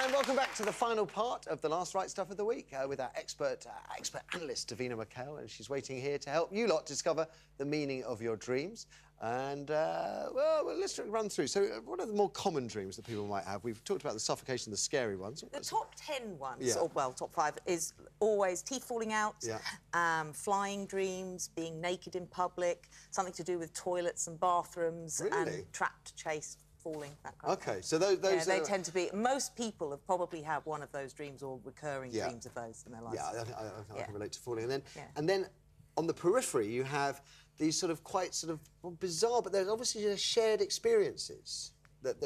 And welcome back to the final part of the last Right Stuff of the week with our expert analyst, Davina Mackail, and she's waiting here to help you lot discover the meaning of your dreams. And, well, let's run through. So, what are the more common dreams that people might have? We've talked about the suffocation, the scary ones. The top 10 ones, or, well, top 5, is always teeth falling out, flying dreams, being naked in public, something to do with toilets and bathrooms, and trapped, chased, falling, that kind of thing. So those they tend to be... Most people have probably had one of those dreams or recurring dreams of those in their lives. Yeah, I can relate to falling. And then on the periphery, you have these sort of quite bizarre, but there's obviously shared experiences.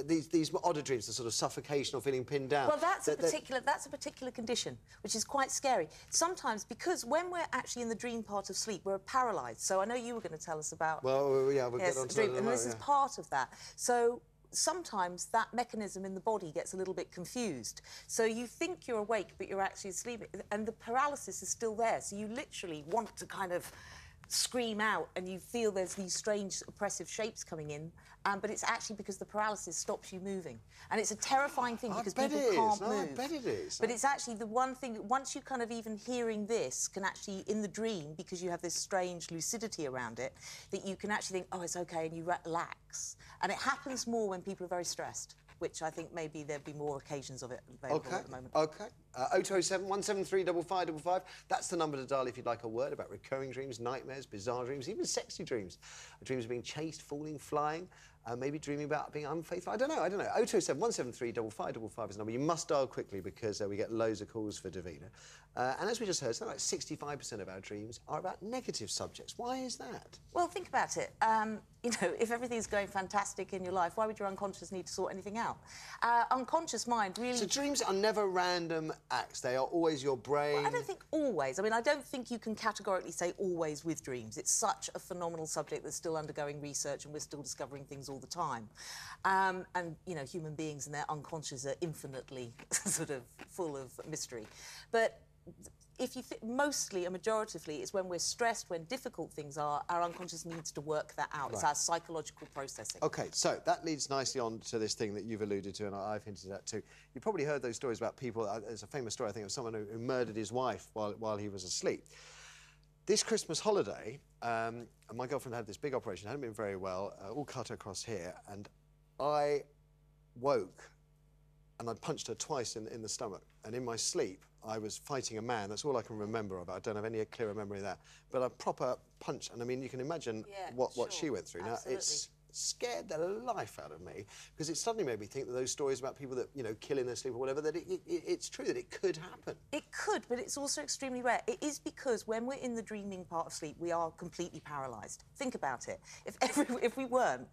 These odder dreams, the sort of suffocation or feeling pinned down. Well, that's a particular condition, which is quite scary. Sometimes, because when we're actually in the dream part of sleep, we're paralysed. So I know you were going to tell us about... Well, yeah, we'll get on to that in a moment, and this is part of that. So sometimes that mechanism in the body gets a little bit confused. So you think you're awake, but you're actually asleep, and the paralysis is still there. So you literally want to kind of scream out, and you feel there's these strange oppressive shapes coming in, but it's actually because the paralysis stops you moving. And it's a terrifying thing because people can't move. I bet it is. But it's actually the one thing that once you kind of even hearing this can actually, in the dream, because you have this strange lucidity around it, that you can actually think, oh, it's OK, and you relax. And it happens more when people are very stressed, which I think maybe there'd be more occasions of it available at the moment. OK. 0207 173 5555. That's the number to dial if you'd like a word about recurring dreams, nightmares, bizarre dreams, even sexy dreams. Dreams of being chased, falling, flying, maybe dreaming about being unfaithful. I don't know. 0207 173 5555 is the number. You must dial quickly because we get loads of calls for Davina. And as we just heard, something like 65% of our dreams are about negative subjects. Why is that? Well, think about it. You know, if everything's going fantastic in your life, why would your unconscious need to sort anything out? Unconscious mind really... So dreams are never random acts. They are always your brain... Well, I don't think always. I mean, I don't think you can categorically say always with dreams. It's such a phenomenal subject that's still undergoing research and we're still discovering things all the time. And, you know, human beings and their unconscious are infinitely sort of full of mystery. But if you think mostly and majoritively it's when we're stressed, when difficult things are, our unconscious needs to work that out. It's our psychological processing. OK, so that leads nicely on to this thing that you've alluded to and I've hinted at too. You've probably heard those stories about people... there's a famous story, I think, of someone who murdered his wife while he was asleep. This Christmas holiday, my girlfriend had this big operation, hadn't been very well, all cut across here, and I woke and I'd punched her twice in the stomach. And in my sleep, I was fighting a man. That's all I can remember of it. I don't have any clearer memory of that. But a proper punch. And, I mean, you can imagine what she went through. Absolutely. Now, it's scared the life out of me because it suddenly made me think that those stories about people that, you know, kill in their sleep or whatever, that it's true that it could happen. It could, but it's also extremely rare. It is because when we're in the dreaming part of sleep, we are completely paralysed. Think about it. If we weren't,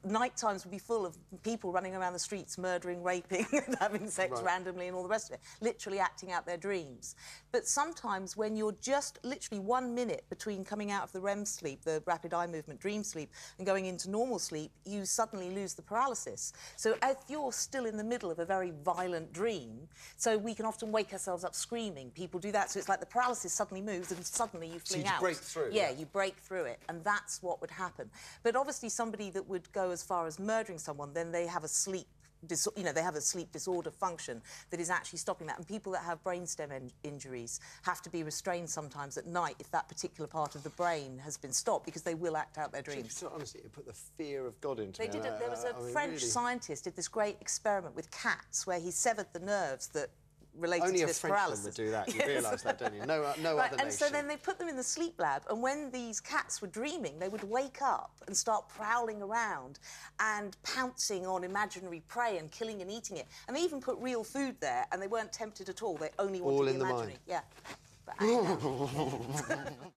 night times would be full of people running around the streets, murdering, raping, and having sex randomly and all the rest of it, literally acting out their dreams. But sometimes when you're just literally 1 minute between coming out of the REM sleep, the rapid eye movement dream sleep, and going into normal sleep, you suddenly lose the paralysis. So if you're still in the middle of a very violent dream, so we can often wake ourselves up screaming. People do that, so it's like the paralysis suddenly moves and suddenly you fling out. So you break through. Yeah, you break through it, and that's what would happen. But obviously somebody that would go as far as murdering someone, then they have a sleep they have a sleep disorder function that is actually stopping that. And people that have brainstem injuries have to be restrained sometimes at night if that particular part of the brain has been stopped, because they will act out their dreams. So honestly, it put the fear of God into me. There was a French scientist did this great experiment with cats where he severed the nerves that related to this paralysis. Only a Frenchman would do that. You realise that, don't you? No other nation. And so then they put them in the sleep lab, and when these cats were dreaming, they would wake up and start prowling around and pouncing on imaginary prey and killing and eating it. And they even put real food there, and they weren't tempted at all. They only wanted the imaginary. Yeah. But